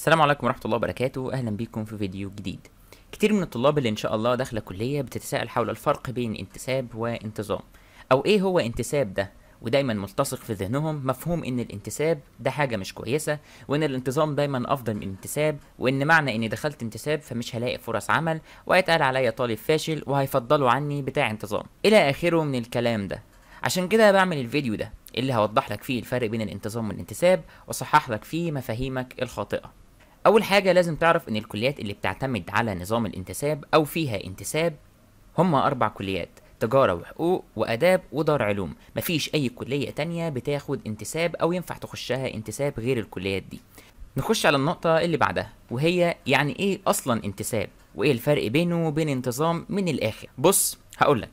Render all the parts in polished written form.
السلام عليكم ورحمة الله وبركاته، أهلا بيكم في فيديو جديد. كتير من الطلاب اللي إن شاء الله داخلة كلية بتتساءل حول الفرق بين انتساب وانتظام، أو إيه هو انتساب ده، ودايما ملتصق في ذهنهم مفهوم إن الانتساب ده حاجة مش كويسة، وإن الانتظام دايما أفضل من الانتساب، وإن معنى إني دخلت انتساب فمش هلاقي فرص عمل، وهيتقال عليا طالب فاشل، وهيفضلوا عني بتاع انتظام، إلى آخره من الكلام ده. عشان كده بعمل الفيديو ده اللي هوضح لك فيه الفرق بين الانتظام والانتساب، وصحح لك فيه مفاهيمك الخاطئة. اول حاجه لازم تعرف ان الكليات اللي بتعتمد على نظام الانتساب او فيها انتساب هما 4 كليات: تجاره وحقوق واداب ودار علوم. مفيش اي كليه تانية بتاخد انتساب او ينفع تخشها انتساب غير الكليات دي. نخش على النقطه اللي بعدها، وهي يعني ايه اصلا انتساب، وايه الفرق بينه وبين انتظام. من الاخر بص هقولك،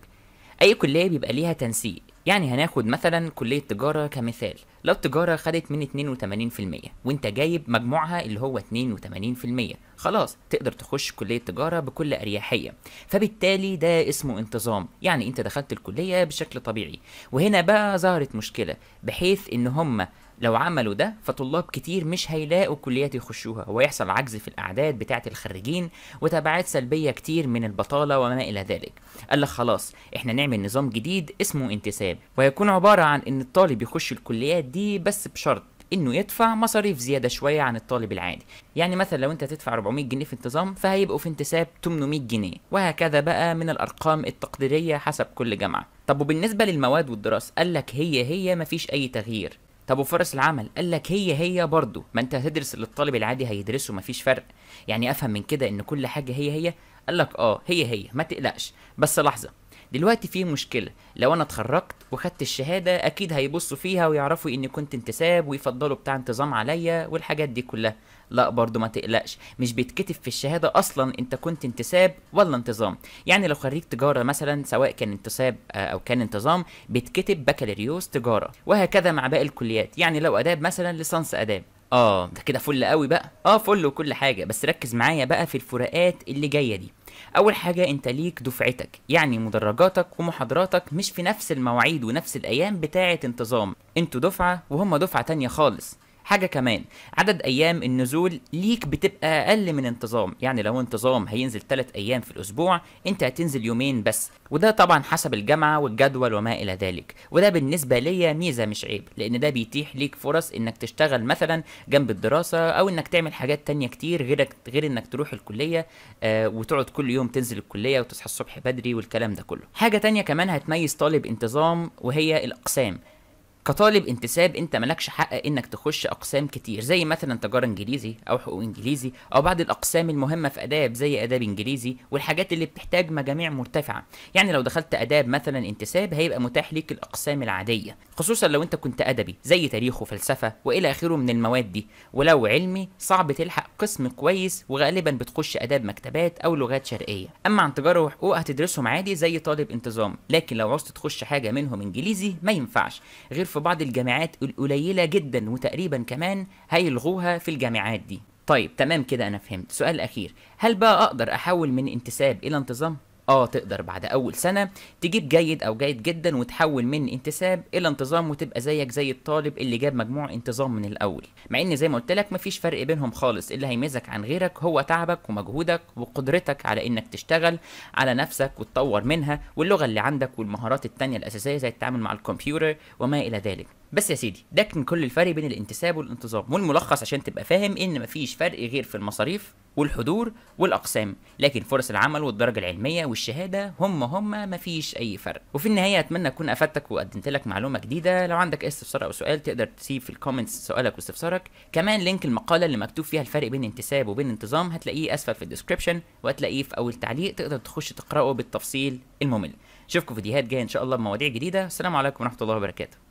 اي كليه بيبقى ليها تنسيق. يعني هناخد مثلا كليه تجاره كمثال، لو تجاره خدت من 82% وانت جايب مجموعها اللي هو 82%، خلاص تقدر تخش كليه تجاره بكل اريحيه، فبالتالي ده اسمه انتظام، يعني انت دخلت الكليه بشكل طبيعي. وهنا بقى ظهرت مشكله، بحيث ان هم لو عملوا ده فطلاب كتير مش هيلاقوا كليات يخشوها، ويحصل عجز في الاعداد بتاعه الخريجين، وتبعات سلبيه كتير من البطاله وما الى ذلك. قال لك خلاص احنا نعمل نظام جديد اسمه انتساب، ويكون عباره عن ان الطالب يخش الكليات دي بس بشرط انه يدفع مصاريف زياده شويه عن الطالب العادي. يعني مثلا لو انت تدفع 400 جنيه في انتظام، فهيبقوا في انتساب 800 جنيه، وهكذا بقى من الارقام التقديريه حسب كل جامعه. طب وبالنسبه للمواد والدراسه، قال لك هي مفيش اي تغيير. طب وفرص العمل، قال لك هي برضه، ما انت هتدرس اللي الطالب العادي هيدرسه، مفيش فرق. يعني افهم من كده ان كل حاجه هي. قال لك هي ما تقلقش، بس لحظه، دلوقتي في مشكله. لو انا اتخرجت وخدت الشهاده اكيد هيبصوا فيها ويعرفوا اني كنت انتساب، ويفضلوا بتاع انتظام عليا والحاجات دي كلها. لا برضو ما تقلقش، مش بيتكتب في الشهاده اصلا انت كنت انتساب ولا انتظام. يعني لو خريج تجاره مثلا، سواء كان انتساب او كان انتظام، بيتكتب بكالوريوس تجاره، وهكذا مع باقي الكليات. يعني لو اداب مثلا ليسانس اداب. ده كده فل قوي بقى، فل وكل حاجه، بس ركز معايا بقى في الفروقات اللي جايه دي. اول حاجه، انت ليك دفعتك، يعني مدرجاتك ومحاضراتك مش في نفس المواعيد ونفس الايام بتاعه انتظام، انتوا دفعه وهم دفعه تانية خالص. حاجة كمان، عدد أيام النزول ليك بتبقى أقل من انتظام. يعني لو انتظام هينزل 3 أيام في الأسبوع، أنت هتنزل 2 بس، وده طبعا حسب الجامعة والجدول وما إلى ذلك. وده بالنسبة ليا ميزة مش عيب، لأن ده بيتيح ليك فرص إنك تشتغل مثلا جنب الدراسة، أو إنك تعمل حاجات تانية كتير غير إنك تروح الكلية وتقعد كل يوم تنزل الكلية وتصحى الصبح بدري والكلام ده كله. حاجة تانية كمان هتميز طالب انتظام، وهي الأقسام. كطالب انتساب انت مالكش حق انك تخش اقسام كتير، زي مثلا تجاره انجليزي او حقوق انجليزي، او بعض الاقسام المهمه في اداب زي اداب انجليزي، والحاجات اللي بتحتاج مجاميع مرتفعه. يعني لو دخلت اداب مثلا انتساب، هيبقى متاح ليك الاقسام العاديه، خصوصا لو انت كنت ادبي زي تاريخ وفلسفه والى اخره من المواد دي. ولو علمي صعب تلحق قسم كويس، وغالبا بتخش اداب مكتبات او لغات شرقيه. اما عن تجاره وحقوق هتدرسهم عادي زي طالب انتظام، لكن لو عوزت تخش حاجه منهم انجليزي ما ينفعش، غير في بعض الجامعات القليلة جدا، وتقريبا كمان هيلغوها في الجامعات دي. طيب تمام كده، انا فهمت. سؤال اخير، هل بقى اقدر احول من انتساب الى انتظام؟ تقدر بعد اول سنة تجيب جيد او جيد جدا، وتحول من انتساب الى انتظام، وتبقى زيك زي الطالب اللي جاب مجموع انتظام من الاول. مع ان زي ما قلت لك مفيش فرق بينهم خالص، اللي هيميزك عن غيرك هو تعبك ومجهودك وقدرتك على انك تشتغل على نفسك وتطور منها، واللغة اللي عندك، والمهارات التانية الاساسية زي التعامل مع الكمبيوتر وما الى ذلك. بس يا سيدي، ده كان كل الفرق بين الانتساب والانتظام، والملخص عشان تبقى فاهم ان مفيش فرق غير في المصاريف والحضور والاقسام، لكن فرص العمل والدرجه العلميه والشهاده هم مفيش اي فرق. وفي النهايه اتمنى اكون افدتك وقدمت لك معلومه جديده. لو عندك اي استفسار او سؤال تقدر تسيب في الكومنتس سؤالك واستفسارك. كمان لينك المقاله اللي مكتوب فيها الفرق بين انتساب وبين انتظام هتلاقيه اسفل في الديسكربشن، وهتلاقيه في اول تعليق، تقدر تخش تقراه بالتفصيل الممل. اشوفكم فيديوهات جايه ان شاء الله بمواضيع جديده. السلام عليكم ورحمه الله وبركاته.